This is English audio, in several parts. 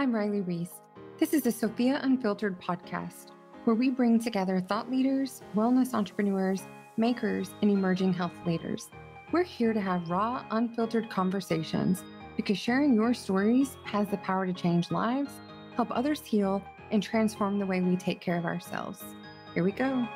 I'm Riley Reese. This is the Sophia Unfiltered podcast, where we bring together thought leaders, wellness entrepreneurs, makers, and emerging health leaders. We're here to have raw, unfiltered conversations because sharing your stories has the power to change lives, help others heal, and transform the way we take care of ourselves. Here we go.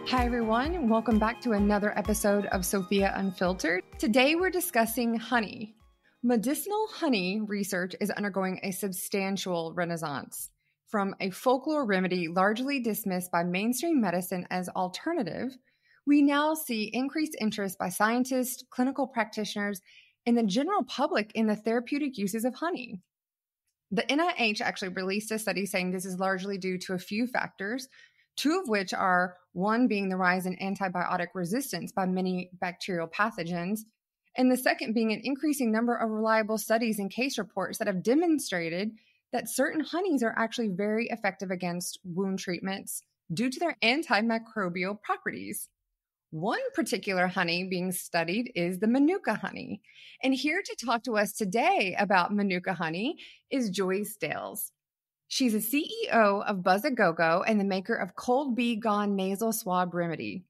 Hi, everyone. Welcome back to another episode of Sophia Unfiltered. Today, we're discussing honey. Medicinal honey research is undergoing a substantial renaissance. From a folklore remedy largely dismissed by mainstream medicine as alternative, we now see increased interest by scientists, clinical practitioners, and the general public in the therapeutic uses of honey. The NIH actually released a study saying this is largely due to a few factors, two of which are one being the rise in antibiotic resistance by many bacterial pathogens, and the second being an increasing number of reliable studies and case reports that have demonstrated that certain honeys are actually very effective against wound treatments due to their antimicrobial properties. One particular honey being studied is the Manuka honey. And here to talk to us today about Manuka honey is Joyce Dales. She's a CEO of Buzzagogo and the maker of Cold Be Gone Nasal Swab Remedy.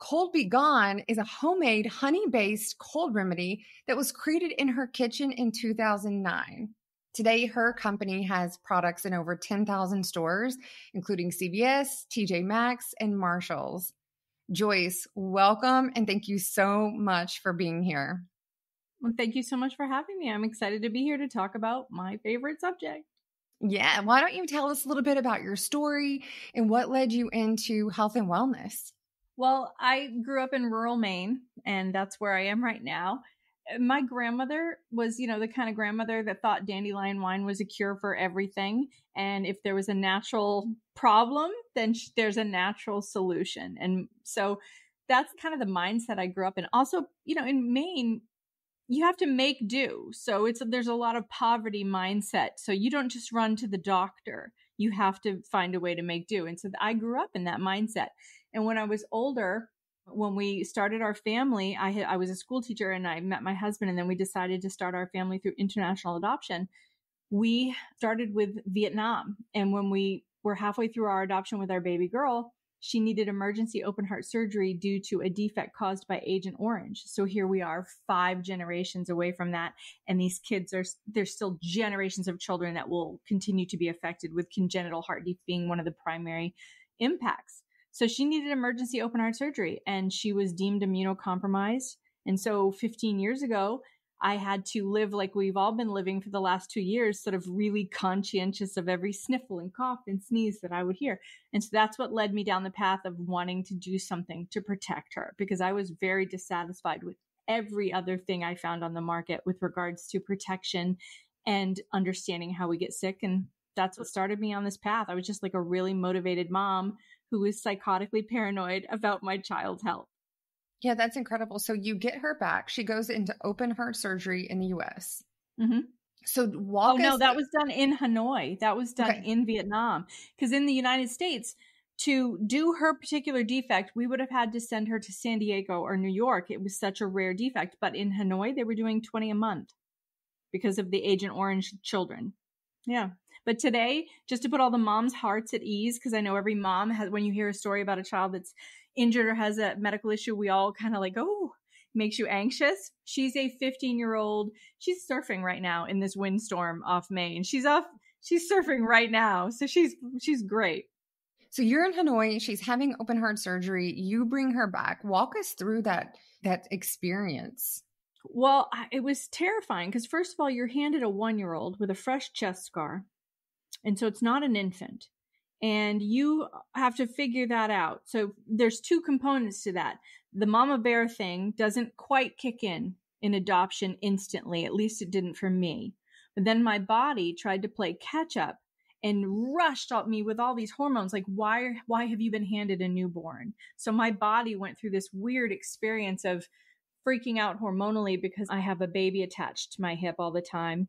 Cold Be Gone is a homemade honey-based cold remedy that was created in her kitchen in 2009. Today, her company has products in over 10,000 stores, including CVS, TJ Maxx, and Marshall's. Joyce, welcome, and thank you so much for being here. Well, thank you so much for having me. I'm excited to be here to talk about my favorite subject. Yeah, why don't you tell us a little bit about your story and what led you into health and wellness? Well, I grew up in rural Maine, and that's where I am right now. My grandmother was, the kind of grandmother that thought dandelion wine was a cure for everything. And if there was a natural problem, then there's a natural solution. And so that's kind of the mindset I grew up in. Also, in Maine, you have to make do. So there's a lot of poverty mindset. So you don't just run to the doctor. You have to find a way to make do. And so I grew up in that mindset. And when I was older, when we started our family, I was a school teacher and I met my husband, and then we decided to start our family through international adoption. We started with Vietnam. And when we were halfway through our adoption with our baby girl, she needed emergency open heart surgery due to a defect caused by Agent Orange. So here we are 5 generations away from that. And these kids there's still generations of children that will continue to be affected, with congenital heart defect being one of the primary impacts. So she needed emergency open heart surgery, and she was deemed immunocompromised. And so 15 years ago, I had to live like we've all been living for the last 2 years, sort of really conscientious of every sniffle and cough and sneeze that I would hear. And so that's what led me down the path of wanting to do something to protect her, because I was very dissatisfied with every other thing I found on the market with regards to protection and understanding how we get sick. And that's what started me on this path. I was just like a really motivated mom who was psychotically paranoid about my child's health. Yeah, that's incredible. So you get her back. She goes into open heart surgery in the U.S. Mm-hmm. So walk us. Oh, no, that was done in Hanoi. That was done in Vietnam. Because in the United States, to do her particular defect, we would have had to send her to San Diego or New York. It was such a rare defect. But in Hanoi, they were doing 20 a month because of the Agent Orange children. Yeah. But today, just to put all the moms' hearts at ease, because I know every mom has, when you hear a story about a child that's injured or has a medical issue, we all kind of like, oh, makes you anxious. She's a 15-year-old. She's surfing right now in this windstorm off Maine. She's surfing right now. So she's great. So you're in Hanoi. She's having open heart surgery. You bring her back. Walk us through that experience. Well, it was terrifying because, first of all, you're handed a 1-year-old with a fresh chest scar. And so it's not an infant. And you have to figure that out. So there's 2 components to that. The mama bear thing doesn't quite kick in adoption instantly. At least it didn't for me. But then my body tried to play catch up and rushed at me with all these hormones. Like, why have you been handed a newborn? So my body went through this weird experience of freaking out hormonally because I have a baby attached to my hip all the time.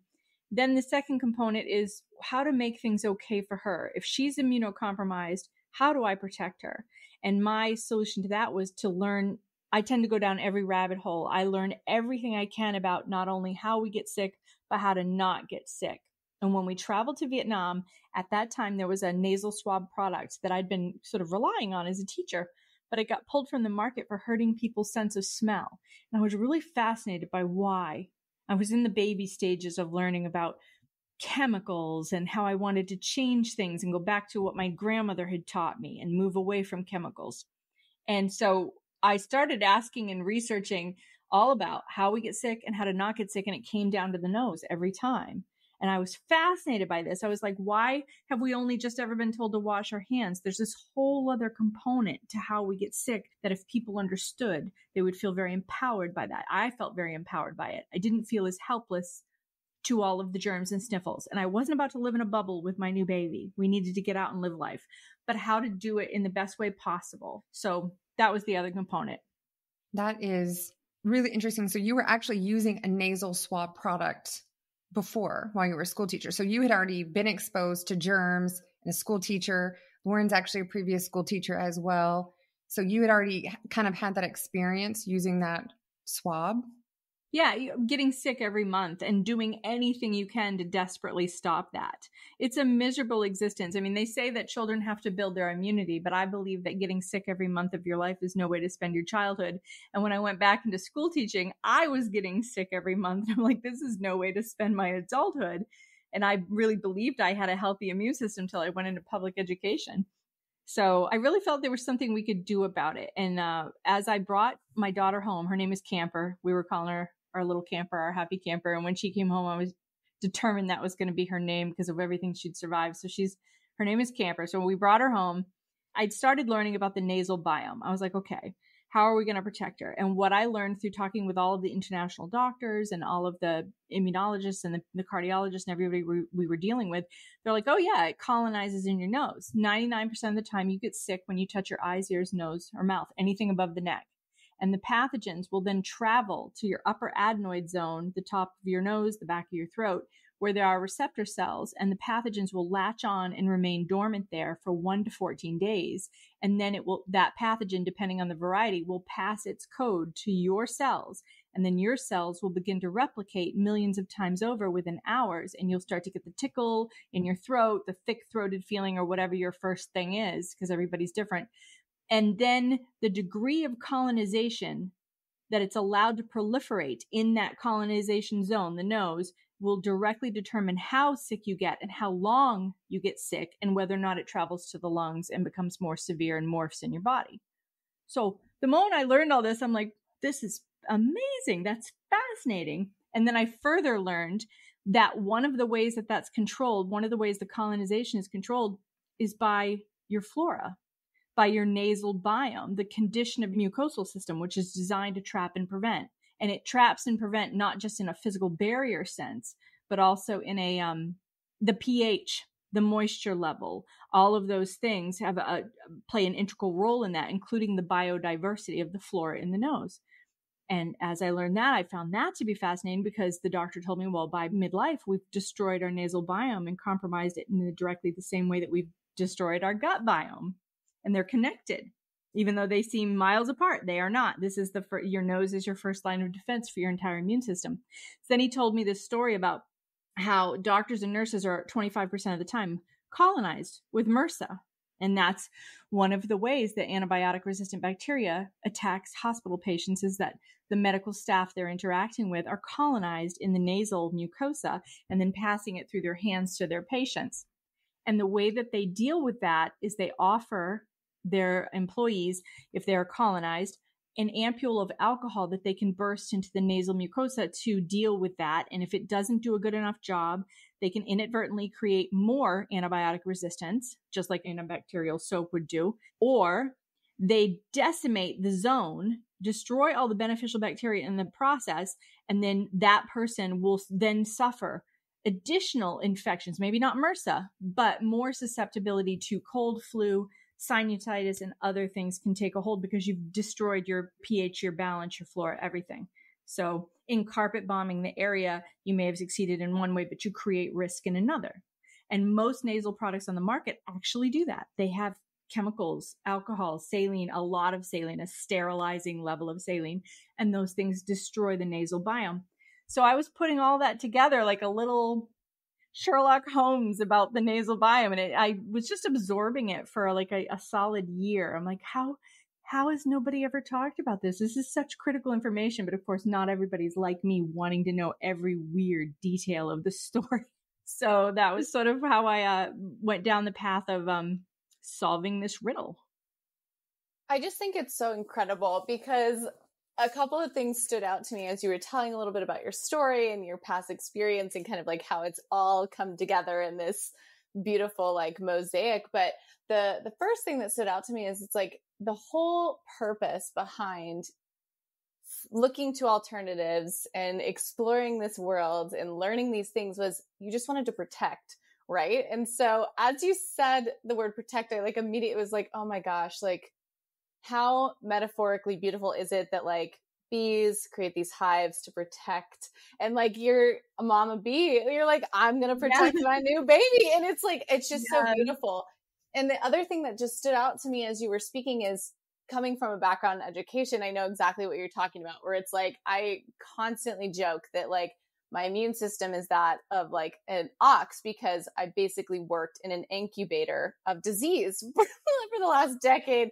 Then the second component is how to make things okay for her. If she's immunocompromised, how do I protect her? And my solution to that was to learn I tend to go down every rabbit hole. I learn everything I can about not only how we get sick, but how to not get sick. And when we traveled to Vietnam, at that time, there was a nasal swab product that I'd been sort of relying on as a teacher, but it got pulled from the market for hurting people's sense of smell. And I was really fascinated by why. I was in the baby stages of learning about chemicals and how I wanted to change things and go back to what my grandmother had taught me and move away from chemicals. And so I started asking and researching all about how we get sick and how to not get sick. And it came down to the nose every time. And I was fascinated by this. I was like, why have we only just ever been told to wash our hands? There's this whole other component to how we get sick that if people understood, they would feel very empowered by that. I felt very empowered by it. I didn't feel as helpless to all of the germs and sniffles. And I wasn't about to live in a bubble with my new baby. We needed to get out and live life, but how to do it in the best way possible. So that was the other component. That is really interesting. So you were actually using a nasal swab product before while you were a school teacher. So you had already been exposed to germs and a school teacher. Lauren's actually a previous school teacher as well. So you had already kind of had that experience using that swab. Yeah, getting sick every month and doing anything you can to desperately stop that. It's a miserable existence. I mean, they say that children have to build their immunity, but I believe that getting sick every month of your life is no way to spend your childhood. And when I went back into school teaching, I was getting sick every month. I'm like, this is no way to spend my adulthood. And I really believed I had a healthy immune system until I went into public education. So I really felt there was something we could do about it. And as I brought my daughter home, her name is Camper. We were calling her our little camper, our happy camper. And when she came home, I was determined that was going to be her name because of everything she'd survived. So her name is Camper. So when we brought her home, I'd started learning about the nasal biome. I was like, okay, how are we going to protect her? And what I learned through talking with all of the international doctors and all of the immunologists and the cardiologists and everybody we were dealing with, they're like, oh yeah, it colonizes in your nose. 99% of the time you get sick when you touch your eyes, ears, nose, or mouth, anything above the neck. And the pathogens will then travel to your upper adenoid zone, the top of your nose, the back of your throat, where there are receptor cells, and the pathogens will latch on and remain dormant there for 1 to 14 days. And then that pathogen, depending on the variety, will pass its code to your cells. And then your cells will begin to replicate millions of times over within hours. And you'll start to get the tickle in your throat, the thick-throated feeling, or whatever your first thing is, because everybody's different. And then the degree of colonization that it's allowed to proliferate in that colonization zone, the nose, will directly determine how sick you get and how long you get sick and whether or not it travels to the lungs and becomes more severe and morphs in your body. So the moment I learned all this, I'm like, this is amazing. That's fascinating. And then I further learned that one of the ways that that's controlled, one of the ways the colonization is controlled is by your flora, by your nasal biome, the condition of mucosal system, which is designed to trap and prevent. And it traps and prevent not just in a physical barrier sense, but also in the pH, the moisture level. All of those things play an integral role in that, including the biodiversity of the flora in the nose. And as I learned that, I found that to be fascinating because the doctor told me, well, by midlife, we've destroyed our nasal biome and compromised it in directly the same way that we've destroyed our gut biome. And they're connected, even though they seem miles apart. They are not. This is your nose is your first line of defense for your entire immune system. So then he told me this story about how doctors and nurses are 25% of the time colonized with MRSA. And that's one of the ways that antibiotic-resistant bacteria attacks hospital patients, is that the medical staff they're interacting with are colonized in the nasal mucosa and then passing it through their hands to their patients. And the way that they deal with that is they offer their employees, if they're colonized, an ampule of alcohol that they can burst into the nasal mucosa to deal with that. And if it doesn't do a good enough job, they can inadvertently create more antibiotic resistance, just like antibacterial soap would do, or they decimate the zone, destroy all the beneficial bacteria in the process, and then that person will then suffer additional infections, maybe not MRSA, but more susceptibility to cold, flu, sinusitis, and other things can take a hold because you've destroyed your pH, your balance, your flora, everything. So in carpet bombing the area, you may have succeeded in one way, but you create risk in another. And most nasal products on the market actually do that. They have chemicals, alcohol, saline, a lot of saline, a sterilizing level of saline, and those things destroy the nasal biome. So I was putting all that together like a little Sherlock Holmes about the nasal biome, and I was just absorbing it for like a solid year. I'm like, how has nobody ever talked about this? This is such critical information, but of course not everybody's like me wanting to know every weird detail of the story. So that was sort of how I went down the path of solving this riddle. I just think it's so incredible because a couple of things stood out to me as you were telling a little bit about your story and your past experience and kind of like how it's all come together in this beautiful like mosaic. But the first thing that stood out to me is it's like the whole purpose behind looking to alternatives and exploring this world and learning these things was you just wanted to protect, right? And so as you said the word protect, I like immediately was like, oh my gosh, like how metaphorically beautiful is it that like bees create these hives to protect, and like you're a mama bee, you're like, I'm going to protect my new baby. And it's like, it's just so beautiful. And the other thing that just stood out to me as you were speaking is coming from a background in education, I know exactly what you're talking about, where it's like, I constantly joke that like my immune system is that of like an ox because I basically worked in an incubator of disease for the last decade,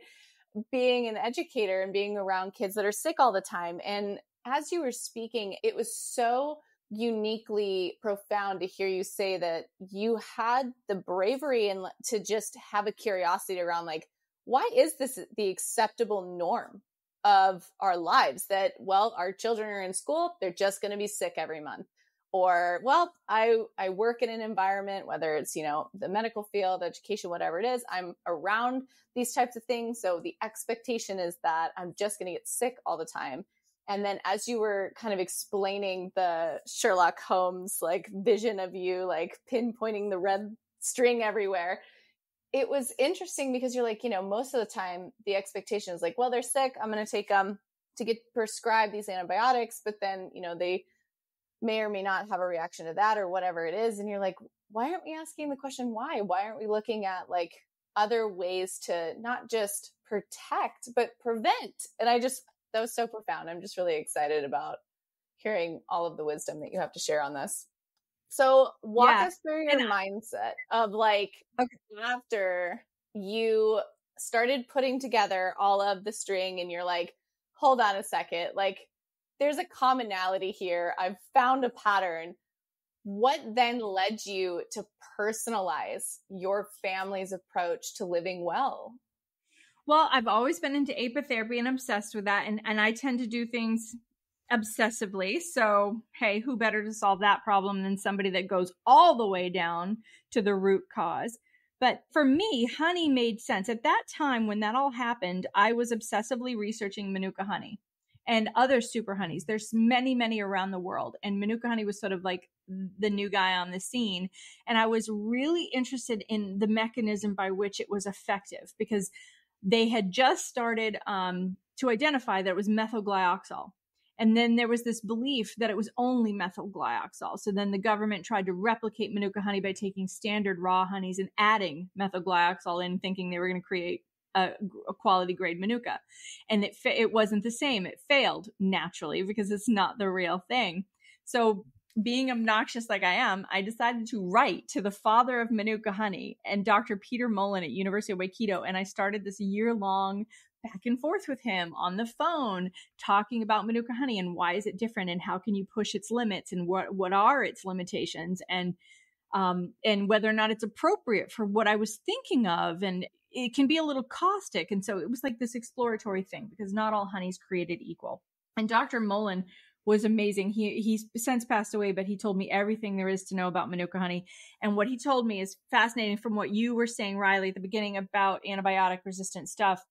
being an educator and being around kids that are sick all the time. And as you were speaking, it was so uniquely profound to hear you say that you had the bravery and to just have a curiosity around like, why is this the acceptable norm of our lives? That, well, our children are in school, they're just going to be sick every month. Or, well, I work in an environment, whether it's, you know, the medical field, education, whatever it is, I'm around these types of things. So the expectation is that I'm just going to get sick all the time. And then as you were kind of explaining the Sherlock Holmes, like vision of you, like pinpointing the red string everywhere, it was interesting because you're like, you know, most of the time the expectation is like, well, they're sick, I'm going to take them to get prescribed these antibiotics. But then, you know, they may or may not have a reaction to that or whatever it is. And you're like, why aren't we asking the question why? Why aren't we looking at like other ways to not just protect, but prevent? And that was so profound. I'm just really excited about hearing all of the wisdom that you have to share on this. So walk us through your mindset of like, after you started putting together all of the string and you're like, hold on a second, like, there's a commonality here. I've found a pattern. What then led you to personalize your family's approach to living well? Well, I've always been into apitherapy and obsessed with that. And I tend to do things obsessively. So, hey, who better to solve that problem than somebody that goes all the way down to the root cause? But for me, honey made sense. At that time, when that all happened, I was obsessively researching Manuka honey and other super honeys. There's many, many around the world. And Manuka honey was sort of like the new guy on the scene. And I was really interested in the mechanism by which it was effective, because they had just started to identify that it was methylglyoxal. And then there was this belief that it was only methylglyoxal. So then the government tried to replicate Manuka honey by taking standard raw honeys and adding methylglyoxal in, thinking they were going to create a quality grade Manuka. And it wasn't the same. It failed naturally because it's not the real thing. So being obnoxious like I am, I decided to write to the father of Manuka honey and Dr. Peter Mullen at University of Waikato. And I started this year-long back and forth with him on the phone, talking about Manuka honey and why is it different and how can you push its limits and what are its limitations and whether or not it's appropriate for what I was thinking of. And it can be a little caustic. And so it was like this exploratory thing because not all honey's created equal. And Dr. Mullen was amazing. He's since passed away, but he told me everything there is to know about Manuka honey. And what he told me is fascinating from what you were saying, Riley, at the beginning about antibiotic resistant stuff.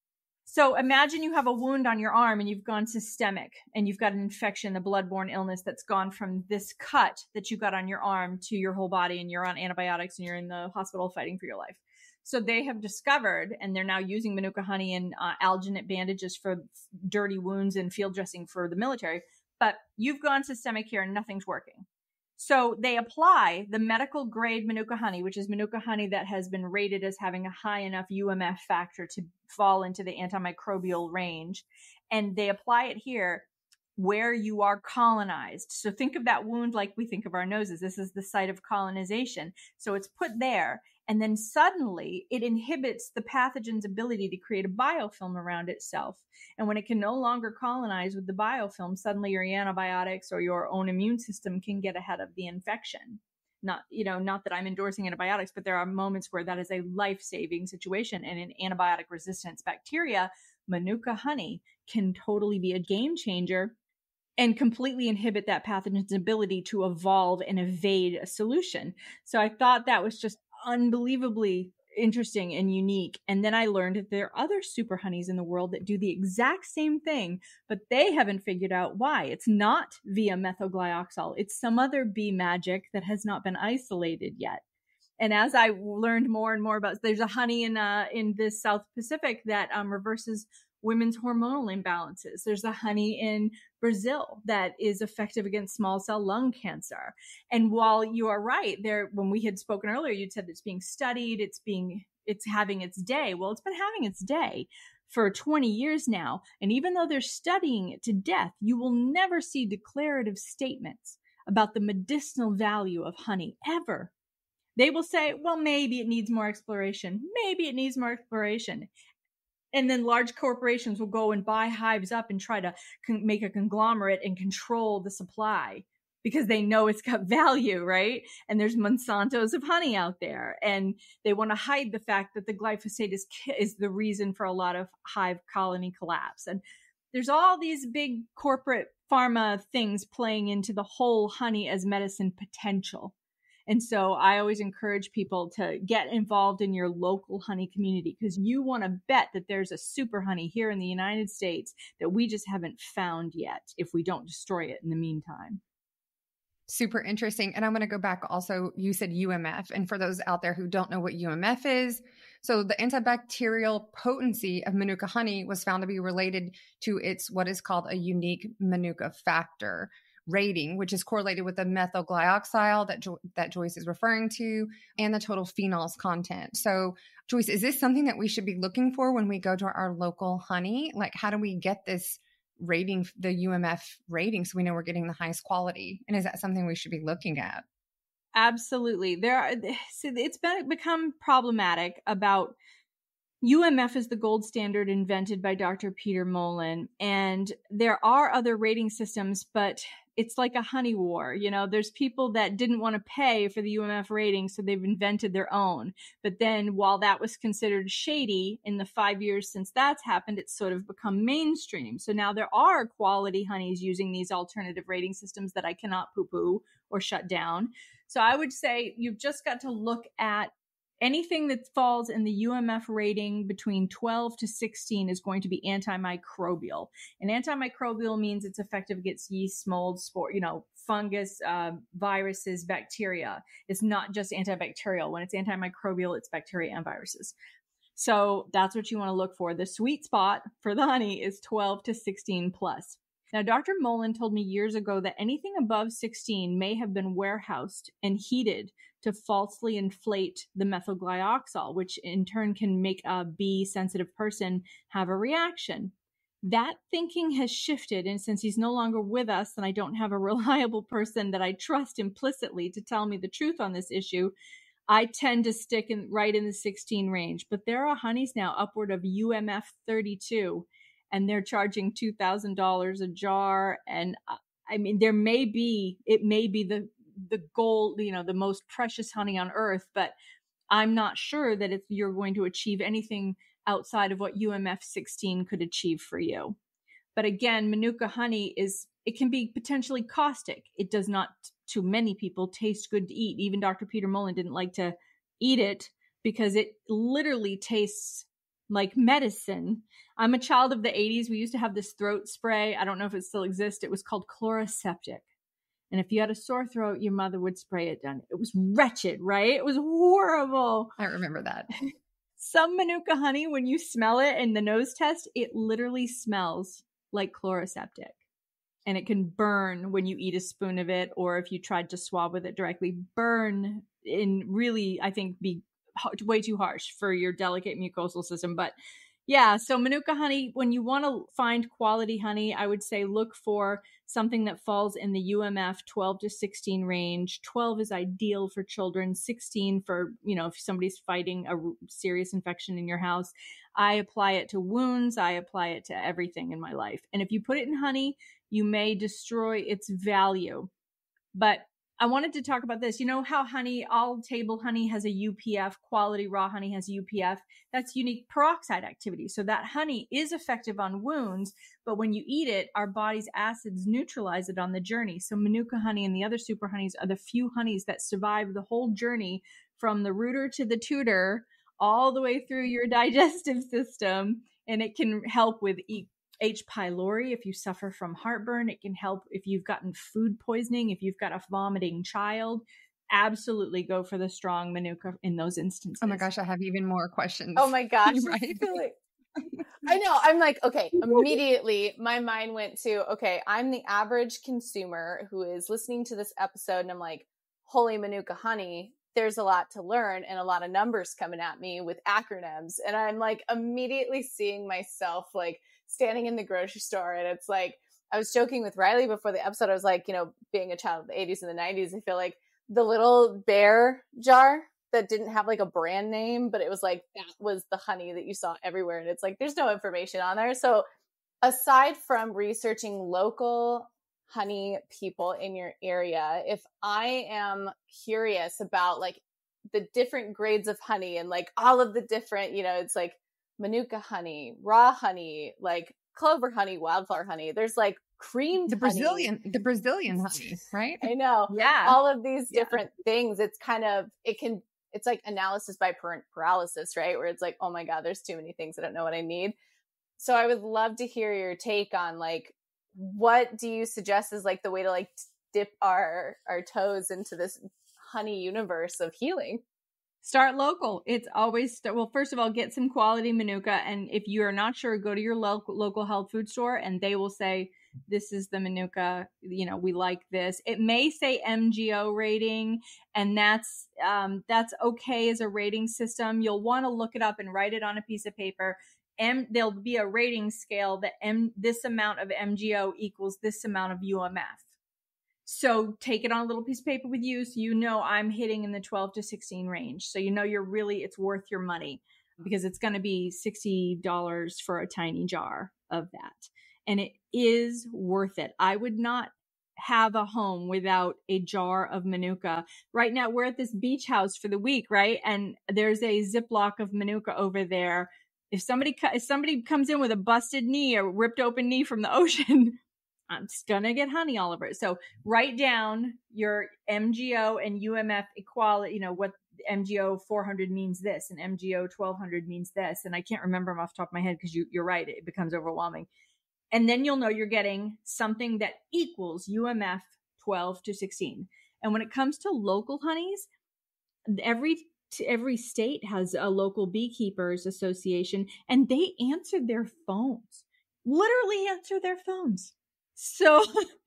So imagine you have a wound on your arm and you've gone systemic and you've got an infection, a bloodborne illness that's gone from this cut that you got on your arm to your whole body, and you're on antibiotics and you're in the hospital fighting for your life. So they have discovered, and they're now using Manuka honey and alginate bandages for dirty wounds and field dressing for the military. But you've gone systemic here and nothing's working. So they apply the medical grade Manuka honey, which is Manuka honey that has been rated as having a high enough UMF factor to fall into the antimicrobial range. And they apply it here where you are colonized. So think of that wound like we think of our noses. This is the site of colonization. So it's put there, and then suddenly it inhibits the pathogen's ability to create a biofilm around itself. And when it can no longer colonize with the biofilm, suddenly your antibiotics or your own immune system can get ahead of the infection. Not that I'm endorsing antibiotics, but there are moments where that is a life-saving situation. And in antibiotic resistance bacteria, Manuka honey can totally be a game changer and completely inhibit that pathogen's ability to evolve and evade a solution. So I thought that was just unbelievably interesting and unique. And then I learned that there are other super honeys in the world that do the exact same thing, but they haven't figured out why. It's not via methylglyoxal. It's some other bee magic that has not been isolated yet. And as I learned more and more about, there's a honey in the South Pacific that reverses women's hormonal imbalances. There's a honey in Brazil that is effective against small cell lung cancer. And while you are right there, when we had spoken earlier, you'd said it's being studied, it's having its day. Well, it's been having its day for 20 years now. And even though they're studying it to death, you will never see declarative statements about the medicinal value of honey ever. They will say, well, maybe it needs more exploration. Maybe it needs more exploration. And then large corporations will go and buy hives up and try to make a conglomerate and control the supply because they know it's got value, right? And there's Monsantos of honey out there. And they want to hide the fact that the glyphosate is the reason for a lot of hive colony collapse. And there's all these big corporate pharma things playing into the whole honey as medicine potential. And so I always encourage people to get involved in your local honey community because you want to bet that there's a super honey here in the United States that we just haven't found yet if we don't destroy it in the meantime. Super interesting. And I'm going to go back also, you said UMF. And for those out there who don't know what UMF is, so the antibacterial potency of Manuka honey was found to be related to its what is called a unique Manuka factor rating, which is correlated with the methylglyoxal that Joyce is referring to and the total phenols content. So Joyce, is this something that we should be looking for when we go to our local honey? Like, how do we get this rating, the UMF rating, so we know we're getting the highest quality? And is that something we should be looking at? Absolutely. It's become problematic about UMF is the gold standard invented by Dr. Peter Molin. And there are other rating systems, but it's like a honey war. There's people that didn't want to pay for the UMF rating, so they've invented their own. But then while that was considered shady in the 5 years since that's happened, it's sort of become mainstream. So now there are quality honeys using these alternative rating systems that I cannot poo-poo or shut down. So I would say you've just got to look at anything that falls in the UMF rating between 12 to 16 is going to be antimicrobial. And antimicrobial means it's effective against yeast, mold, spore, fungus, viruses, bacteria. It's not just antibacterial. When it's antimicrobial, it's bacteria and viruses. So that's what you want to look for. The sweet spot for the honey is 12 to 16 plus. Now, Dr. Molin told me years ago that anything above 16 may have been warehoused and heated to falsely inflate the methylglyoxal, which in turn can make a bee-sensitive person have a reaction. That thinking has shifted, and since he's no longer with us and I don't have a reliable person that I trust implicitly to tell me the truth on this issue, I tend to stick right in the 16 range. But there are honeys now upward of UMF 32, and they're charging $2,000 a jar. And I mean, it may be the gold, the most precious honey on earth, but I'm not sure that you're going to achieve anything outside of what UMF 16 could achieve for you. But again, Manuka honey it can be potentially caustic. It does not, to many people, taste good to eat. Even Dr. Peter Molin didn't like to eat it because it literally tastes like medicine. I'm a child of the 80s. We used to have this throat spray. I don't know if it still exists. It was called Chloraseptic. And if you had a sore throat, your mother would spray it down. It was wretched, right? It was horrible. I remember that. Some Manuka honey, when you smell it in the nose test, it literally smells like Chloraseptic. and it can burn when you eat a spoon of it, or if you tried to swab with it directly, burn in really, I think, be way too harsh for your delicate mucosal system. But yeah, so Manuka honey, when you want to find quality honey, I would say look for something that falls in the UMF 12 to 16 range. 12 is ideal for children, 16 for, if somebody's fighting a serious infection in your house. I apply it to wounds. I apply it to everything in my life. And if you put it in honey, you may destroy its value. But I wanted to talk about this. You know how honey, all table honey has a UPF, quality raw honey has a UPF. That's unique peroxide activity. So that honey is effective on wounds, but when you eat it, our body's acids neutralize it on the journey. So Manuka honey and the other super honeys are the few honeys that survive the whole journey from the rooter to the tutor, all the way through your digestive system. And it can help with H. pylori if you suffer from heartburn. It can help if you've gotten food poisoning, if you've got a vomiting child. Absolutely go for the strong Manuka in those instances. Oh my gosh, I have even more questions. Oh my gosh. Right? I know. I'm like, okay, immediately my mind went to, okay, I'm the average consumer who is listening to this episode and I'm like, holy Manuka honey, there's a lot to learn and a lot of numbers coming at me with acronyms. And I'm like immediately seeing myself like standing in the grocery store. And it's like, I was joking with Riley before the episode. I was like, being a child of the 80s and the 90s, I feel like the little bear jar that didn't have like a brand name, but it was like, that was the honey that you saw everywhere. And it's like, there's no information on there. So aside from researching local honey people in your area, if I am curious about like the different grades of honey and like all of the different, it's like Manuka honey, raw honey, like clover honey, wildflower honey. There's like creamed the Brazilian honey, right? I know. Yeah. All of these different things. It's kind of, it's like analysis by paralysis, right? Where it's like, oh my God, there's too many things. I don't know what I need. So I would love to hear your take on like, what do you suggest is like the way to like dip our toes into this honey universe of healing? Start local. It's always, well, first of all, get some quality Manuka. And if you are not sure, go to your local health food store and they will say, this is the Manuka, we like this. It may say MGO rating, and that's okay as a rating system. You'll want to look it up and write it on a piece of paper. And there'll be a rating scale that this amount of MGO equals this amount of UMF. So take it on a little piece of paper with you. So I'm hitting in the 12 to 16 range. So it's worth your money because it's going to be $60 for a tiny jar of that. And it is worth it. I would not have a home without a jar of Manuka. Right now we're at this beach house for the week, right? And there's a Ziploc of Manuka over there. If somebody comes in with a busted knee, a ripped open knee from the ocean, I'm just going to get honey all over it. So write down your MGO and UMF equality, what MGO 400 means this and MGO 1200 means this. And I can't remember them off the top of my head because you're right. It becomes overwhelming. And then you'll know you're getting something that equals UMF 12 to 16. And when it comes to local honeys, every state has a local beekeepers association and they answer their phones, literally answer their phones. So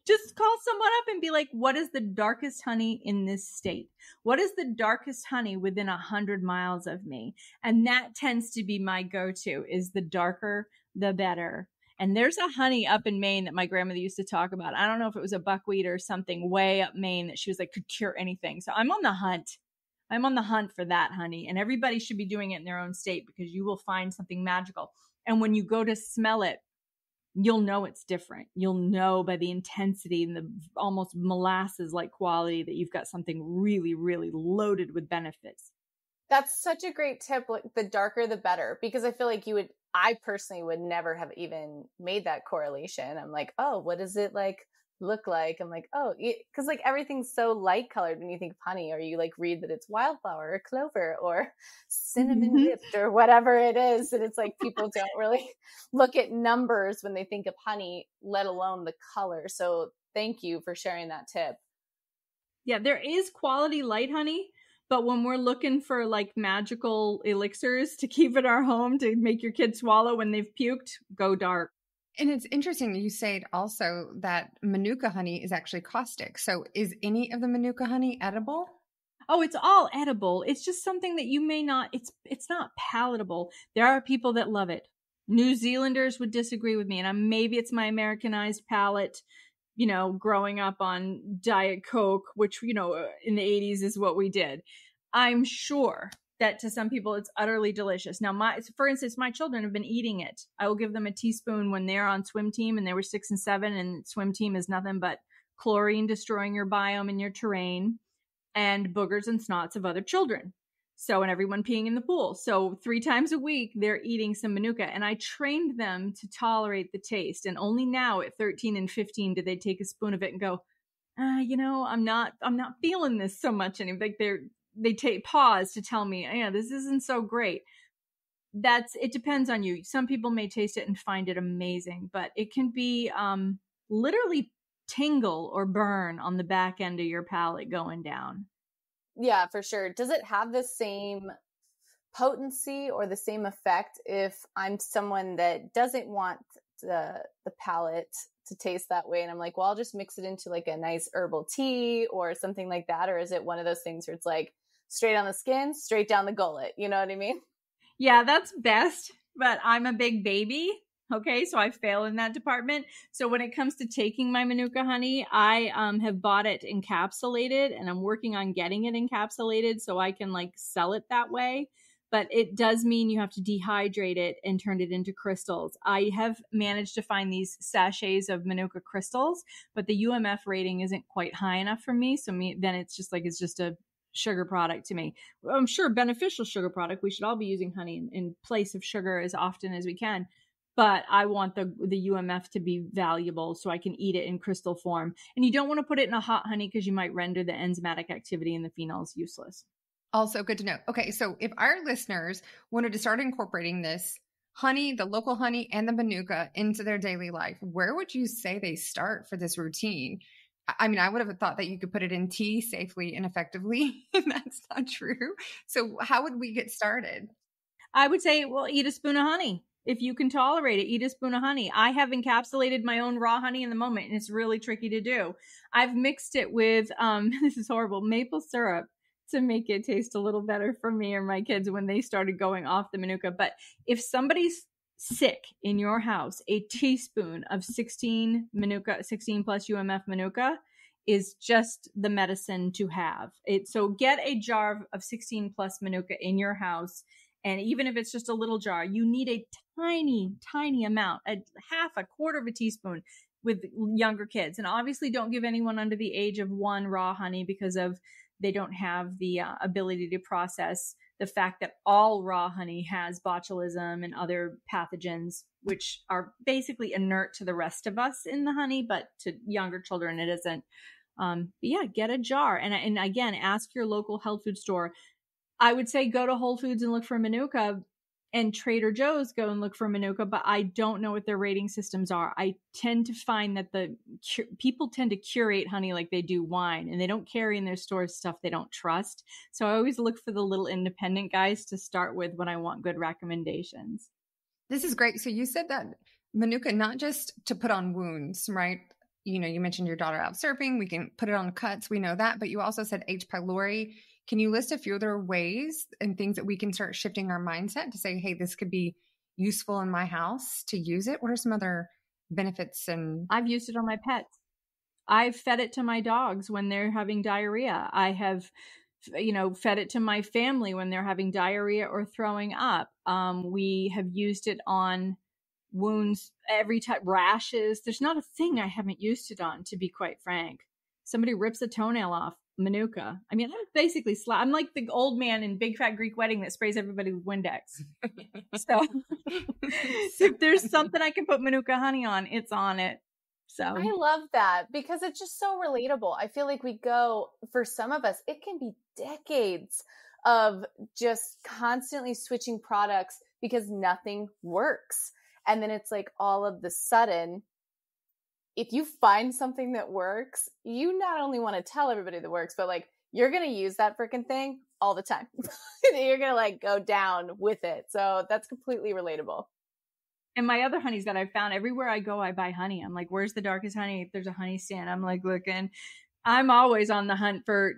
just call someone up and be like, what is the darkest honey in this state? What is the darkest honey within 100 miles of me? And that tends to be my go-to, is the darker, the better. And there's a honey up in Maine that my grandmother used to talk about. I don't know if it was a buckwheat or something way up Maine that she was like, could cure anything. So I'm on the hunt. I'm on the hunt for that honey. And everybody should be doing it in their own state because you will find something magical. And when you go to smell it, you'll know it's different. You'll know by the intensity and the almost molasses-like quality that you've got something really, really loaded with benefits. That's such a great tip. Like, the darker, the better, because I feel like I personally would never have even made that correlation. I'm like, oh, what does it like look like? I'm like, oh, because like everything's so light colored when you think of honey, or you like read that it's wildflower or clover or cinnamon whipped or whatever it is. And it's like people don't really look at numbers when they think of honey, let alone the color. So thank you for sharing that tip. Yeah, there is quality light honey. But when we're looking for like magical elixirs to keep at our home to make your kids swallow when they've puked, go dark. And it's interesting you said also that Manuka honey is actually caustic. So is any of the Manuka honey edible? Oh, it's all edible. It's just something that you may not, it's not palatable. There are people that love it. New Zealanders would disagree with me, and maybe it's my Americanized palate, growing up on Diet Coke, which, in the 80s is what we did. I'm sure that to some people it's utterly delicious. Now, for instance, my children have been eating it. I will give them a teaspoon when they're on swim team, and they were 6 and 7, and swim team is nothing but chlorine destroying your biome and your terrain, and boogers and snots of other children. So, and everyone peeing in the pool. So 3 times a week, they're eating some Manuka, and I trained them to tolerate the taste. And only now at 13 and 15 did they take a spoon of it and go, I'm not feeling this so much anymore. Like they take pause to tell me, yeah, this isn't so great. It depends on you. Some people may taste it and find it amazing, but it can be literally tingle or burn on the back end of your palate going down. Yeah, for sure. Does it have the same potency or the same effect if I'm someone that doesn't want the palate to taste that way? And I'm like, well, I'll just mix it into like a nice herbal tea or something like that. Or is it one of those things where it's like straight on the skin, straight down the gullet? You know what I mean? Yeah, that's best. But I'm a big baby. Okay, so I fail in that department. So when it comes to taking my Manuka honey, I have bought it encapsulated, and I'm working on getting it encapsulated so I can like sell it that way. But it does mean you have to dehydrate it and turn it into crystals. I have managed to find these sachets of Manuka crystals, but the UMF rating isn't quite high enough for me. So then it's just a sugar product to me. I'm sure beneficial sugar product. We should all be using honey in place of sugar as often as we can. But I want the UMF to be valuable so I can eat it in crystal form. And you don't want to put it in a hot honey because you might render the enzymatic activity in the phenols useless. Also good to know. Okay, so if our listeners wanted to start incorporating this honey, the local honey, and the Manuka into their daily life, where would you say they start for this routine? I mean, I would have thought that you could put it in tea safely and effectively, and that's not true. So how would we get started? I would say, well, eat a spoon of honey. If you can tolerate it, eat a spoon of honey. I have encapsulated my own raw honey in the moment, and it's really tricky to do. I've mixed it with, this is horrible, maple syrup to make it taste a little better for me or my kids when they started going off the Manuka. But if somebody's sick in your house, a teaspoon of 16 plus UMF Manuka is just the medicine to have. So get a jar of 16 plus Manuka in your house. And even if it's just a little jar, you need a tiny, tiny amount, a quarter of a teaspoon with younger kids. And obviously don't give anyone under the age of 1 raw honey because they don't have the ability to process the fact that all raw honey has botulism and other pathogens, which are basically inert to the rest of us in the honey, but to younger children, it isn't. But yeah, get a jar. And again, ask your local health food store. I would say go to Whole Foods and look for Manuka, and Trader Joe's go and look for Manuka, but I don't know what their rating systems are. I tend to find that people tend to curate honey like they do wine, and they don't carry in their stores stuff they don't trust. So I always look for the little independent guys to start with when I want good recommendations. This is great. So you said that Manuka, not just to put on wounds, right? You mentioned your daughter out surfing. We can put it on cuts. We know that. But you also said H. pylori. Can you list a few other ways and things that we can start shifting our mindset to say, hey, this could be useful in my house to use it? What are some other benefits? And I've used it on my pets. I've fed it to my dogs when they're having diarrhea. I have, fed it to my family when they're having diarrhea or throwing up. We have used it on wounds every time, rashes. There's not a thing I haven't used it on, to be quite frank. Somebody rips a toenail off, Manuka. I mean, I'm basically I'm like the old man in Big Fat Greek Wedding that sprays everybody with Windex. So if there's something I can put Manuka honey on, it's on it. So I love that because it's just so relatable. I feel like for some of us, it can be decades of just constantly switching products because nothing works. And then it's like all of the sudden, if you find something that works, you not only want to tell everybody that works, but like you're going to use that freaking thing all the time. You're going to like go down with it. So that's completely relatable. And my other honeys that I found, everywhere I go, I buy honey. I'm like, where's the darkest honey? If there's a honey stand, I'm like looking. I'm always on the hunt for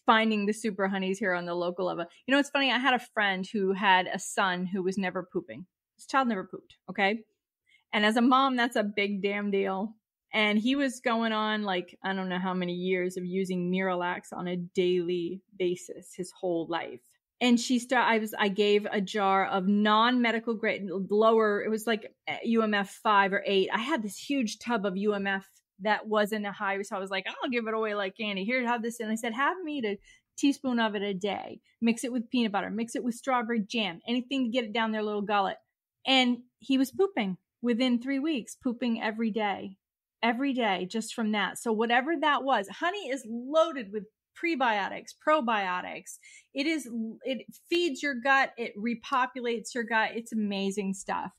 finding the super honeys here on the local level. You know, it's funny. I had a friend who had a son who was never pooping. His child never pooped. Okay. And as a mom, that's a big damn deal. And he was going on like, I don't know how many years of using Miralax on a daily basis his whole life. And I gave a jar of non-medical grade, lower, it was like UMF 5 or 8. I had this huge tub of UMF that wasn't a high. So I was like, I'll give it away like candy. Here, have this. And I said, have me eat a teaspoon of it a day. Mix it with peanut butter. Mix it with strawberry jam. Anything to get it down their little gullet. And he was pooping within 3 weeks, pooping every day, just from that. So whatever that was, honey is loaded with prebiotics, probiotics. It feeds your gut. It repopulates your gut. It's amazing stuff.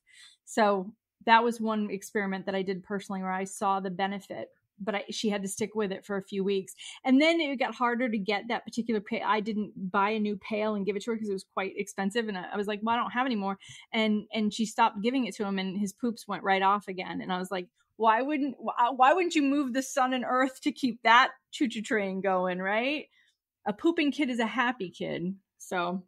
So that was one experiment that I did personally where I saw the benefit, but she had to stick with it for a few weeks. And then it got harder to get that particular pail. I didn't buy a new pail and give it to her because it was quite expensive. And I was like, well, I don't have any more. And she stopped giving it to him and his poops went right off again. And I was like, why wouldn't you move the sun and earth to keep that choo-choo train going, right? A pooping kid is a happy kid. So.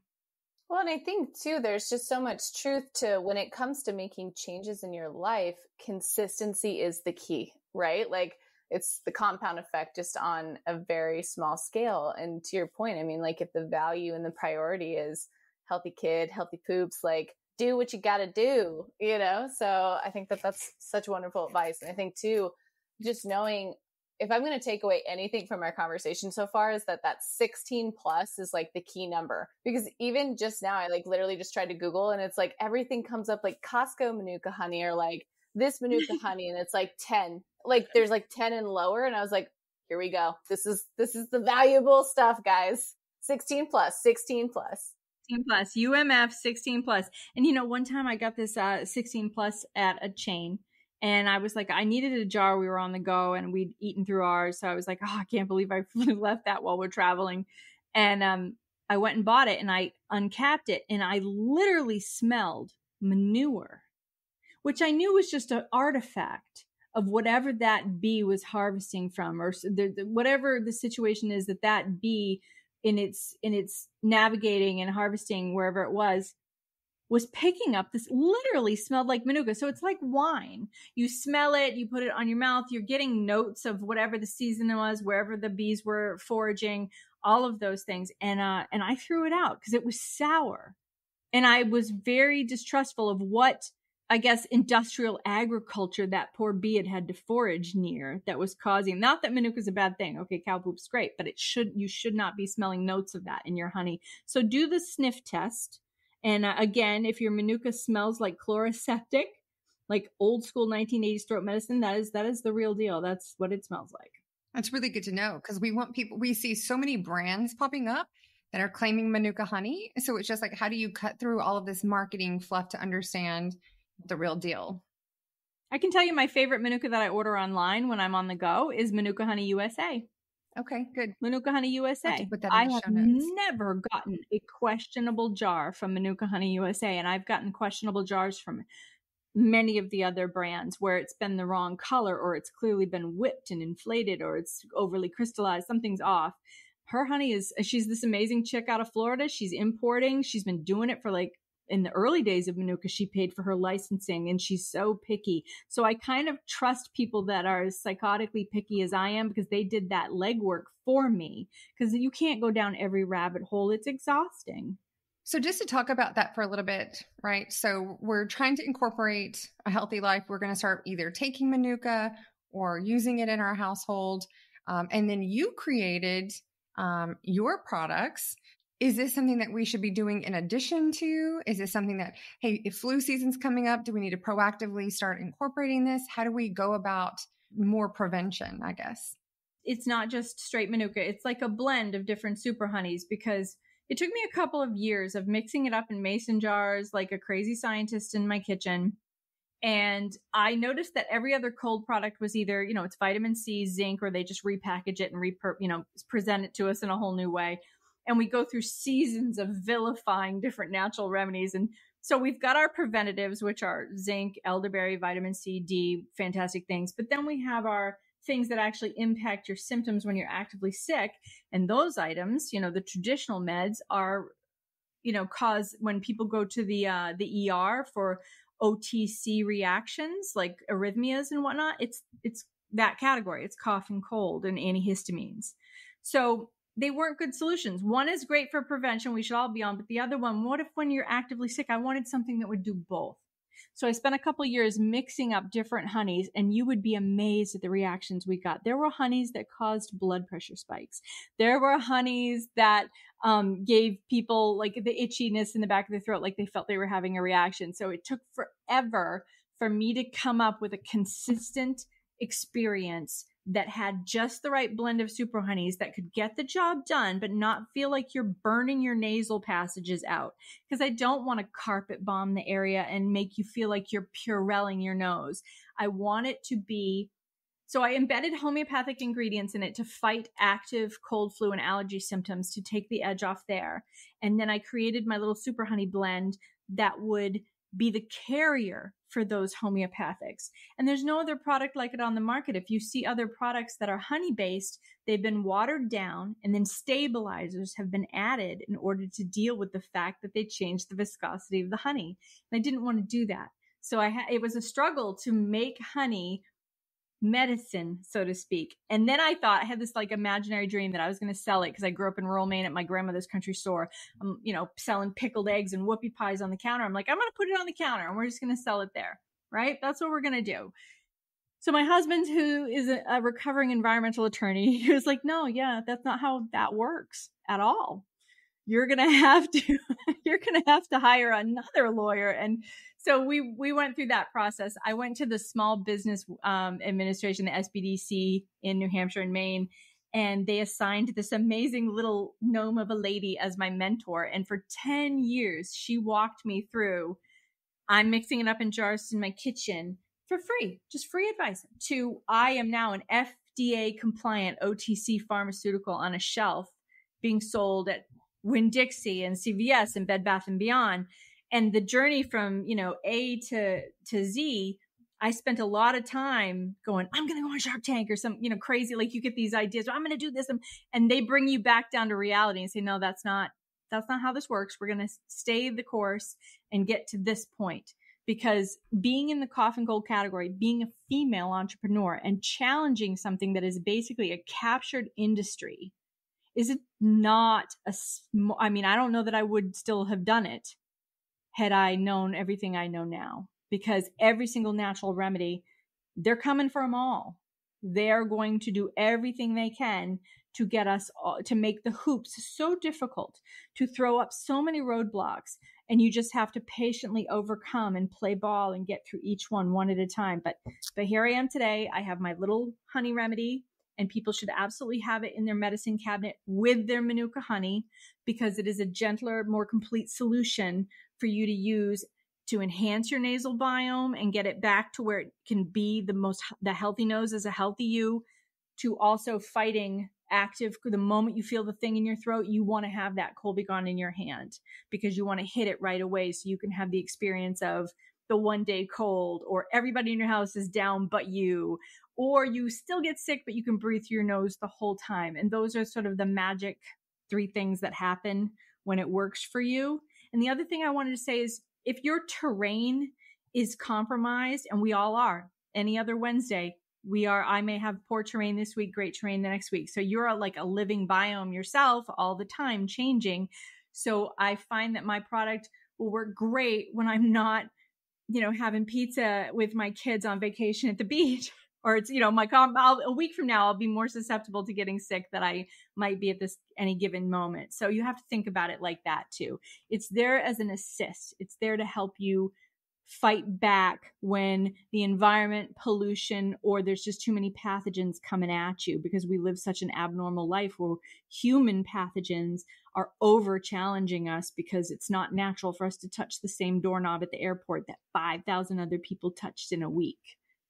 Well, and I think too, there's just so much truth to when it comes to making changes in your life, consistency is the key, right? Like it's the compound effect just on a very small scale. And to your point, I mean, like if the value and the priority is healthy kid, healthy poops, like do what you got to do, you know? So I think that that's such wonderful advice. And I think too, just knowing if I'm going to take away anything from our conversation so far is that 16 plus is like the key number, because even just now I like literally just tried to Google and it's like everything comes up like Costco Manuka honey or like this Manuka honey. And it's like 10, like there's like 10 and lower. And I was like, here we go. This is the valuable stuff, guys. 16 plus. 16 plus, UMF 16 plus. And you know, one time I got this 16 plus at a chain and I was like, I needed a jar. We were on the go and we'd eaten through ours. So I was like, oh, I can't believe I left that while we're traveling. And I went and bought it and I uncapped it and I literally smelled manure, which I knew was just an artifact of whatever that bee was harvesting from, or whatever the situation is that bee in its navigating and harvesting wherever it was picking up. This literally smelled like Manuka. So it's like wine. You smell it, you put it on your mouth, you're getting notes of whatever the season was, wherever the bees were foraging, all of those things. And I threw it out because it was sour. And I was very distrustful of what, I guess, industrial agriculture that poor bee had to forage near that was causing, not that Manuka is a bad thing. Okay, cow poop's great, but you should not be smelling notes of that in your honey. So do the sniff test. And again, if your Manuka smells like chloroseptic, like old school 1980s throat medicine, that is the real deal. That's what it smells like. That's really good to know because we see so many brands popping up that are claiming Manuka honey. So it's just like, how do you cut through all of this marketing fluff to understand the real deal? I can tell you my favorite Manuka that I order online when I'm on the go is Manuka Honey USA. Okay, good. Manuka Honey USA. I have never gotten a questionable jar from Manuka Honey USA, and I've gotten questionable jars from many of the other brands where it's been the wrong color or it's clearly been whipped and inflated or it's overly crystallized. Something's off. Her honey she's this amazing chick out of Florida. She's importing. She's been doing it for like, in the early days of Manuka, she paid for her licensing and she's so picky. So I kind of trust people that are as psychotically picky as I am because they did that legwork for me, because you can't go down every rabbit hole. It's exhausting. So just to talk about that for a little bit, right? So we're trying to incorporate a healthy life. We're going to start either taking Manuka or using it in our household. And then you created your products. Is this something that we should be doing in addition to? Is this something that, hey, if flu season's coming up, do we need to proactively start incorporating this? How do we go about more prevention, I guess? It's not just straight Manuka. It's like a blend of different super honeys, because it took me a couple of years of mixing it up in mason jars like a crazy scientist in my kitchen. And I noticed that every other cold product was either, it's vitamin C, zinc, or they just repackage it and present it to us in a whole new way. And we go through seasons of vilifying different natural remedies. And So we've got our preventatives, which are zinc, elderberry, vitamin C, D, fantastic things. But then we have our things that actually impact your symptoms when you're actively sick. And those items, the traditional meds are, cause when people go to the ER for OTC reactions like arrhythmias and whatnot, it's that category. It's cough and cold and antihistamines. So they weren't good solutions. One is great for prevention. We should all be on, but the other one, what if when you're actively sick, I wanted something that would do both. So I spent a couple of years mixing up different honeys, and you would be amazed at the reactions we got. There were honeys that caused blood pressure spikes. There were honeys that gave people like the itchiness in the back of the throat, like they felt they were having a reaction. So it took forever for me to come up with a consistent experience that had just the right blend of super honeys that could get the job done, but not feel like you're burning your nasal passages out. Because I don't want to carpet bomb the area and make you feel like you're Purelling your nose. I want it to be, so I embedded homeopathic ingredients in it to fight active cold, flu, and allergy symptoms to take the edge off there. And then I created my little super honey blend that would be the carrier for those homeopathics. And there's no other product like it on the market. If you see other products that are honey-based, they've been watered down and then stabilizers have been added in order to deal with the fact that they changed the viscosity of the honey. And I didn't want to do that. So it was a struggle to make honey medicine, so to speak. And then I thought I had this like imaginary dream that I was going to sell it because I grew up in rural Maine at my grandmother's country store. I'm, selling pickled eggs and whoopie pies on the counter. I'm like, I'm going to put it on the counter and we're just going to sell it there. Right? That's what we're going to do. So my husband, who is a recovering environmental attorney, he was like, no, that's not how that works at all. You're going to have to hire another lawyer. And so we went through that process. I went to the Small Business Administration, the SBDC in New Hampshire and Maine, and they assigned this amazing little gnome of a lady as my mentor. And for 10 years, she walked me through, I'm mixing it up in jars in my kitchen for free, just free advice, to I am now an FDA compliant OTC pharmaceutical on a shelf being sold at Winn-Dixie and CVS and Bed Bath & Beyond. And the journey from, A to Z, I spent a lot of time going, I'm going to go on Shark Tank or some, crazy, like you get these ideas, I'm going to do this. And they bring you back down to reality and say, no, that's not how this works. We're going to stay the course and get to this point. Because being in the cough and cold category, being a female entrepreneur and challenging something that is basically a captured industry, is it not I don't know that I would still have done it had I known everything I know now, because every single natural remedy, they're coming for them all. They're going to do everything they can to get us to make the hoops so difficult, to throw up so many roadblocks. And you just have to patiently overcome and play ball and get through each one at a time. But here I am today. I have my little honey remedy, and people should absolutely have it in their medicine cabinet with their Manuka honey, because it is a gentler, more complete solution for you to use to enhance your nasal biome and get it back to where it can be the healthy nose is a healthy you, to also fighting active. The moment you feel the thing in your throat, you want to have that Colbigon in your hand because you want to hit it right away so you can have the experience of the one day cold, or everybody in your house is down but you, or you still get sick but you can breathe through your nose the whole time. And those are sort of the magic 3 things that happen when it works for you. And the other thing I wanted to say is, if your terrain is compromised, and we all are, any other Wednesday, I may have poor terrain this week, great terrain the next week. So you're like a living biome yourself all the time, changing. So I find that my product will work great when I'm not, having pizza with my kids on vacation at the beach, or it's, a week from now, I'll be more susceptible to getting sick than I might be at any given moment. So you have to think about it like that too. It's there as an assist. It's there to help you fight back when the environment, pollution, or there's just too many pathogens coming at you, because we live such an abnormal life where human pathogens are over challenging us because it's not natural for us to touch the same doorknob at the airport that 5,000 other people touched in a week.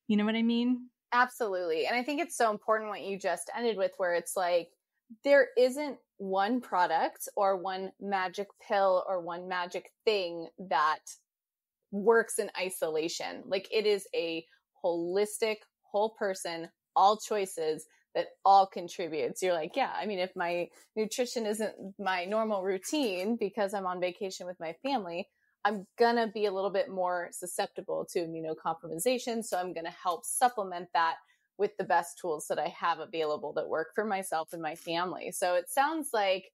You know what I mean? Absolutely. And I think it's so important what you just ended with, where it's like, there isn't one product or one magic pill or one magic thing that works in isolation. Like it is a holistic, whole person, all choices that all contributes. You're like, yeah, I mean, if my nutrition isn't my normal routine because I'm on vacation with my family, I'm going to be a little bit more susceptible to immunocompromisation. So I'm going to help supplement that with the best tools that I have available that work for myself and my family. So it sounds like,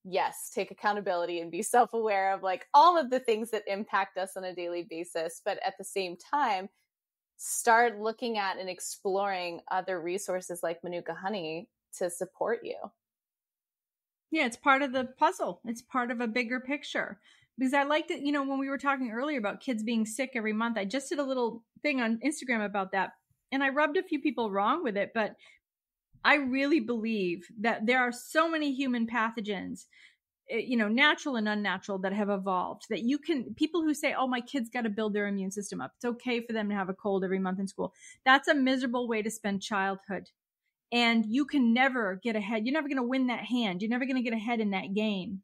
yes, take accountability and be self-aware of like all of the things that impact us on a daily basis. But at the same time, start looking at and exploring other resources like Manuka Honey to support you. Yeah, it's part of the puzzle. It's part of a bigger picture. Because I liked it, when we were talking earlier about kids being sick every month, I just did a little thing on Instagram about that. And I rubbed a few people wrong with it, but I really believe that there are so many human pathogens, natural and unnatural, that have evolved that people who say, oh, my kid's got to build their immune system up. It's okay for them to have a cold every month in school. That's a miserable way to spend childhood. And you can never get ahead. You're never going to win that hand. You're never going to get ahead in that game.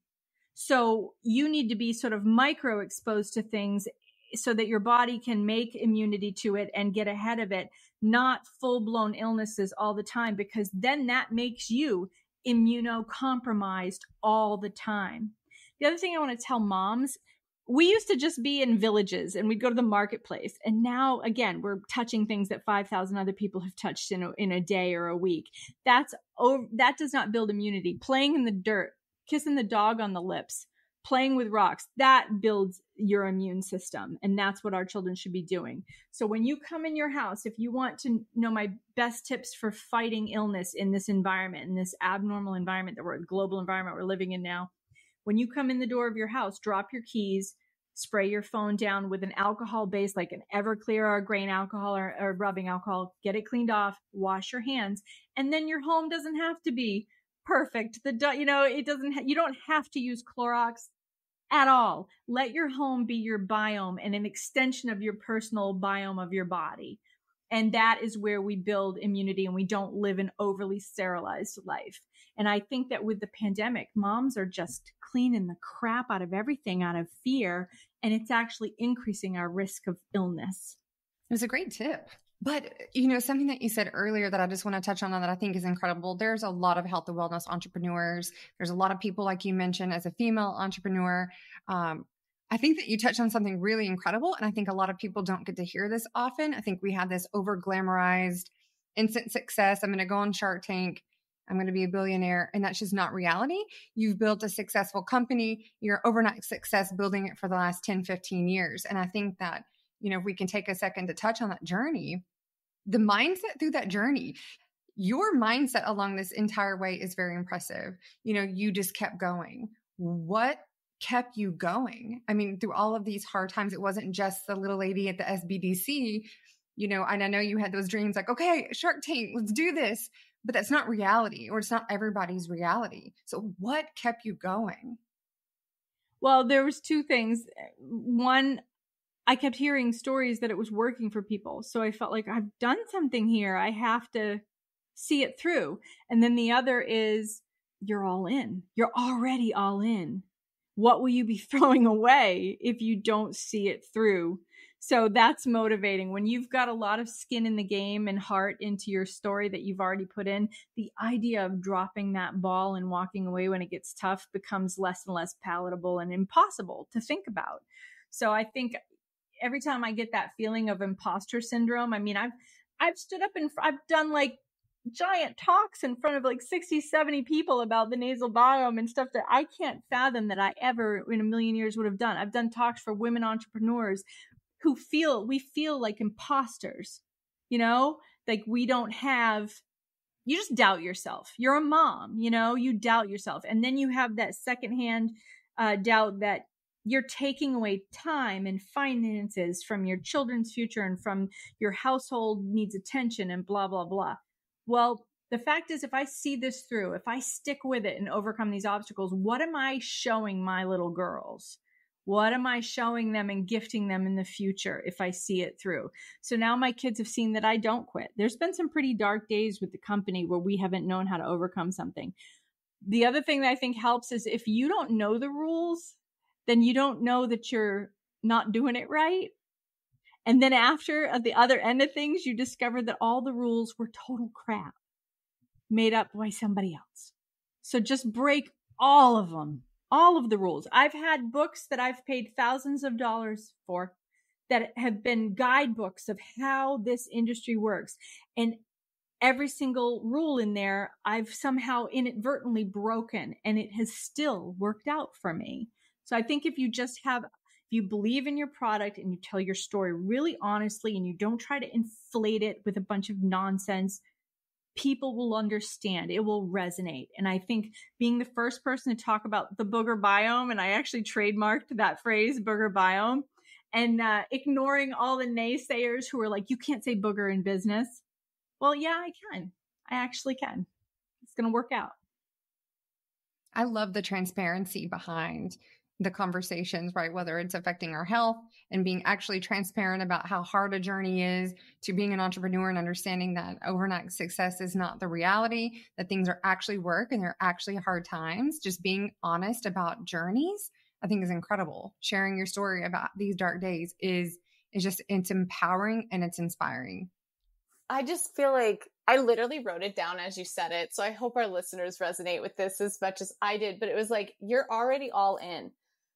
So you need to be sort of micro exposed to things so that your body can make immunity to it and get ahead of it, not full blown illnesses all the time, because then that makes you immunocompromised all the time. The other thing I want to tell moms, we used to just be in villages and we'd go to the marketplace. And now, again, we're touching things that 5,000 other people have touched in a day or a week. That does not build immunity. Playing in the dirt, kissing the dog on the lips, playing with rocks, that builds your immune system. And that's what our children should be doing. So when you come in your house, if you want to know my best tips for fighting illness in this environment, in this abnormal environment global environment we're living in now, when you come in the door of your house, drop your keys, spray your phone down with an alcohol base, like an Everclear or grain alcohol or rubbing alcohol, get it cleaned off, wash your hands. And then your home doesn't have to be perfect. You don't have to use Clorox at all. Let your home be your biome and an extension of your personal biome of your body. And that is where we build immunity and we don't live an overly sterilized life. And I think that with the pandemic, moms are just cleaning the crap out of everything out of fear. And it's actually increasing our risk of illness. It was a great tip. But, something that you said earlier that I just want to touch on that I think is incredible. There's a lot of health and wellness entrepreneurs. There's a lot of people, like you mentioned, as a female entrepreneur. I think that you touched on something really incredible. And I think a lot of people don't get to hear this often. I think we have this over glamorized instant success. I'm going to go on Shark Tank. I'm going to be a billionaire. And that's just not reality. You've built a successful company. You're overnight success building it for the last 10, 15 years. And I think that, if we can take a second to touch on that journey, the mindset through that journey, your mindset along this entire way is very impressive. You just kept going. What kept you going? I mean, through all of these hard times, it wasn't just the little lady at the SBDC, and I know you had those dreams like, okay, Shark Tank, let's do this. But that's not reality, or it's not everybody's reality. So what kept you going? Well, there was two things. One, I kept hearing stories that it was working for people. So I felt like I've done something here. I have to see it through. And then the other is you're all in. You're already all in. What will you be throwing away if you don't see it through? So that's motivating. When you've got a lot of skin in the game and heart into your story that you've already put in, the idea of dropping that ball and walking away when it gets tough becomes less and less palatable and impossible to think about. So I think every time I get that feeling of imposter syndrome, I mean, I've stood up and I've done like giant talks in front of like 60, 70 people about the nasal biome and stuff that I can't fathom that I ever in a million years would have done. I've done talks for women entrepreneurs who we feel like imposters, like we don't have, you just doubt yourself. You're a mom, you doubt yourself. And then you have that secondhand doubt that you're taking away time and finances from your children's future and from your household needs attention and blah, blah, blah. Well, the fact is, if I see this through, if I stick with it and overcome these obstacles, what am I showing my little girls? What am I showing them and gifting them in the future if I see it through? So now my kids have seen that I don't quit. There's been some pretty dark days with the company where we haven't known how to overcome something. The other thing that I think helps is if you don't know the rules, then you don't know that you're not doing it right. And then after, at the other end of things, you discover that all the rules were total crap made up by somebody else. So just break all of them, all of the rules. I've had books that I've paid thousands of dollars for that have been guidebooks of how this industry works. And every single rule in there, I've somehow inadvertently broken, and it has still worked out for me. So I think if you believe in your product and you tell your story really honestly and you don't try to inflate it with a bunch of nonsense, people will understand. It will resonate. And I think being the first person to talk about the booger biome, and I actually trademarked that phrase, booger biome, and ignoring all the naysayers who are like, you can't say booger in business. Well, yeah, I can. I actually can. It's going to work out. I love the transparency behind the conversations, right? Whether it's affecting our health and being actually transparent about how hard a journey is, to being an entrepreneur and understanding that overnight success is not the reality, that things are actually work and they're actually hard times. Just being honest about journeys, I think is incredible. Sharing your story about these dark days is it's empowering and it's inspiring. I just feel like I literally wrote it down as you said it. So I hope our listeners resonate with this as much as I did, but it was like, you're already all in.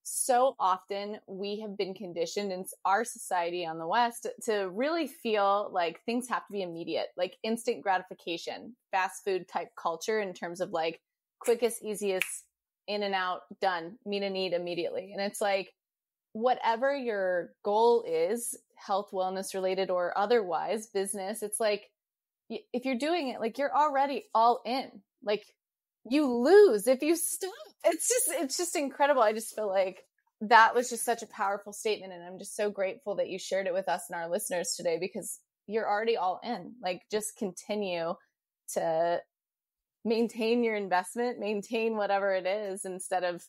So often we have been conditioned in our society on the West to really feel like things have to be immediate, like instant gratification, fast food type culture in terms of like quickest, easiest, in and out, done, meet a need immediately. And it's like, whatever your goal is, health, wellness related or otherwise, business, it's like, if you're doing it, like you're already all in, like you lose if you stop. It's just incredible. I just feel like that was just such a powerful statement. And I'm just so grateful that you shared it with us and our listeners today, because you're already all in. Like, just continue to maintain your investment, maintain whatever it is instead of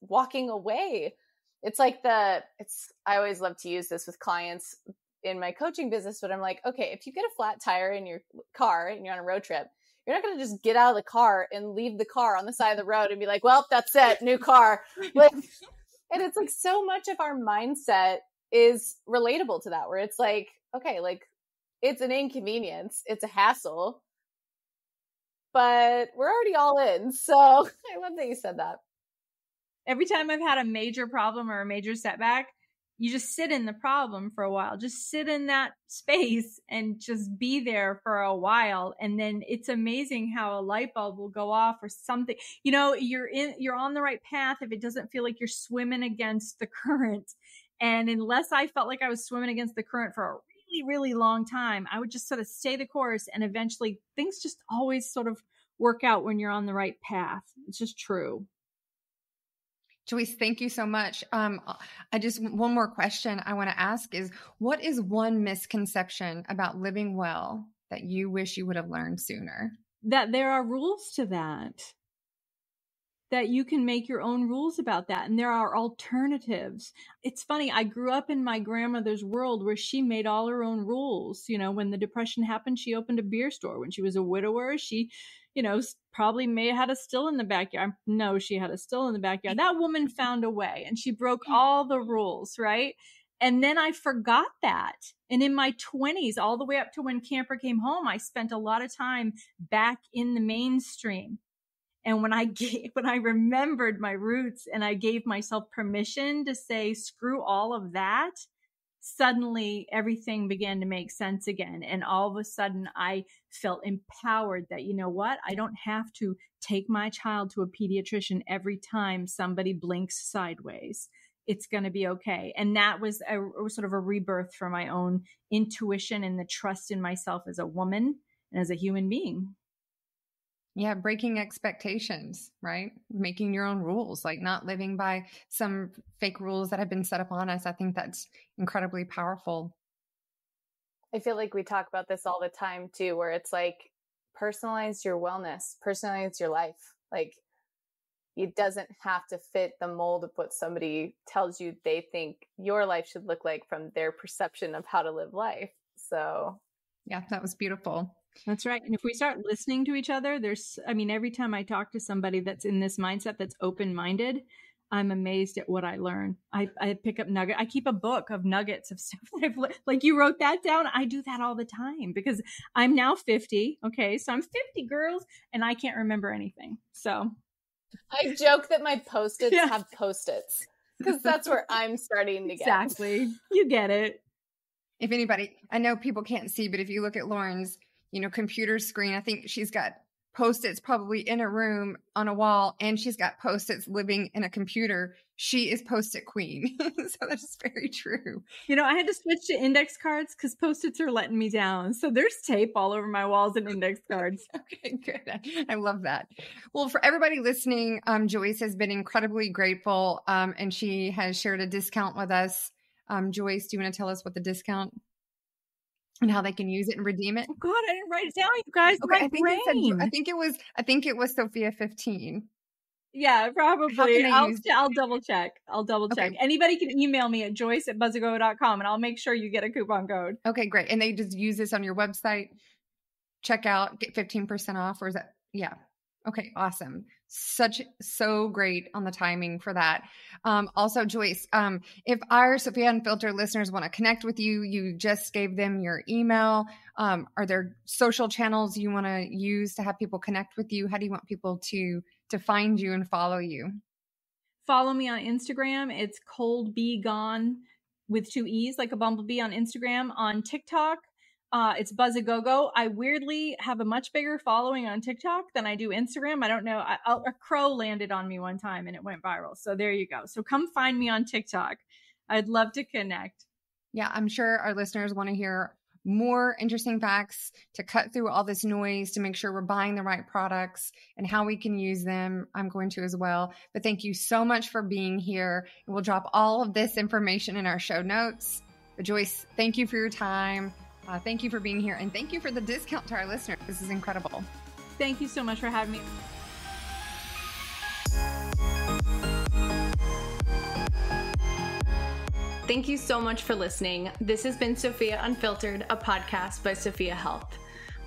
walking away. It's like I always love to use this with clients in my coaching business, but I'm like, okay, if you get a flat tire in your car and you're on a road trip, you're not going to just get out of the car and leave the car on the side of the road and be like, well, that's it, new car. Like, and it's like so much of our mindset is relatable to that, where it's like, okay, like it's an inconvenience, it's a hassle, but we're already all in. So I love that you said that. Every time I've had a major problem or a major setback, you just sit in the problem for a while. Just sit in that space and just be there for a while. And then it's amazing how a light bulb will go off or something. You know, you're on the right path if it doesn't feel like you're swimming against the current. And unless I felt like I was swimming against the current for a really, really long time, I would just sort of stay the course, and eventually things just always sort of work out when you're on the right path. It's just true. Joyce, thank you so much. One more question I want to ask is, what is one misconception about living well that you wish you would have learned sooner? That there are rules to that you can make your own rules about that. And there are alternatives. It's funny. I grew up in my grandmother's world where she made all her own rules. You know, when the Depression happened, she opened a beer store. When she was a widower, she, you know, probably may have had a still in the backyard. No, she had a still in the backyard. That woman found a way, and she broke all the rules, right? And then I forgot that. And in my 20s, all the way up to when Camper came home, I spent a lot of time back in the mainstream. And when I remembered my roots and I gave myself permission to say, screw all of that, suddenly everything began to make sense again. And all of a sudden I felt empowered that, you know what, I don't have to take my child to a pediatrician every time somebody blinks sideways. It's going to be okay. And that was sort of a rebirth for my own intuition and the trust in myself as a woman and as a human being. Yeah, breaking expectations, right? Making your own rules, like not living by some fake rules that have been set up on us. I think that's incredibly powerful. I feel like we talk about this all the time too, where it's like, personalize your wellness, personalize your life. Like, it doesn't have to fit the mold of what somebody tells you they think your life should look like from their perception of how to live life. So yeah, that was beautiful. That's right. And if we start listening to each other, every time I talk to somebody that's in this mindset, that's open-minded, I'm amazed at what I learn. I pick up I keep a book of nuggets of stuff that like you wrote that down. I do that all the time because I'm now 50. Okay. So I'm 50 girls and I can't remember anything. So I joke that my Post-its have Post-its because that's where I'm starting to get. Exactly. You get it. If anybody, I know people can't see, but if you look at Lauren's, computer screen, I think she's got Post-its probably in a room on a wall, and she's got Post-its living in a computer. She is Post-it queen. So that's very true. I had to switch to index cards because Post-its are letting me down. So there's tape all over my walls and index cards. Okay, good. I love that. Well, for everybody listening, Joyce has been incredibly grateful, and she has shared a discount with us. Joyce, do you want to tell us what the discount and how they can use it and redeem it? Oh God, I didn't write it down, you guys. Okay, I think it was Sophia 15. Yeah, probably. I'll double check. Okay. Anybody can email me at joyce@buzzagogo.com and I'll make sure you get a coupon code. Okay, great. And they just use this on your website, check out, get 15% off, or is that? Yeah. Okay, awesome. So great on the timing for that. Also, Joyce, if our Sophia Unfiltered listeners want to connect with you, you just gave them your email. Are there social channels you want to use to have people connect with you? How do you want people to find you and follow you? Follow me on Instagram. It's Cold Bee Gone with 2 E's, like a bumblebee on Instagram. On TikTok, it's Buzzagogo. I weirdly have a much bigger following on TikTok than I do Instagram. I don't know. A crow landed on me one time and it went viral. So there you go. So come find me on TikTok. I'd love to connect. Yeah, I'm sure our listeners want to hear more interesting facts to cut through all this noise to make sure we're buying the right products and how we can use them. I'm going to as well. But thank you so much for being here. And we'll drop all of this information in our show notes. But Joyce, thank you for your time. Thank you for being here. And thank you for the discount to our listeners. This is incredible. Thank you so much for having me. Thank you so much for listening. This has been Sophia Unfiltered, a podcast by Sophia Health.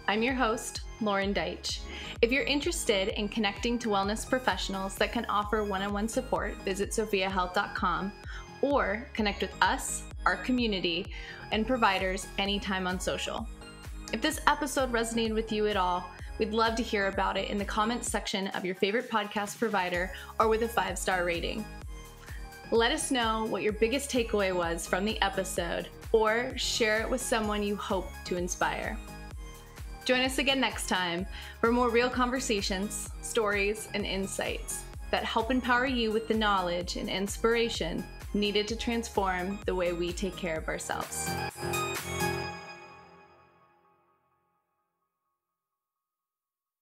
I'm your host, Lauren Deitch. If you're interested in connecting to wellness professionals that can offer one-on-one support, visit sophiahealth.com or connect with us, our community, and providers anytime on social. If this episode resonated with you at all, we'd love to hear about it in the comments section of your favorite podcast provider or with a 5-star rating. Let us know what your biggest takeaway was from the episode or share it with someone you hope to inspire. Join us again next time for more real conversations, stories, and insights that help empower you with the knowledge and inspiration needed to transform the way we take care of ourselves.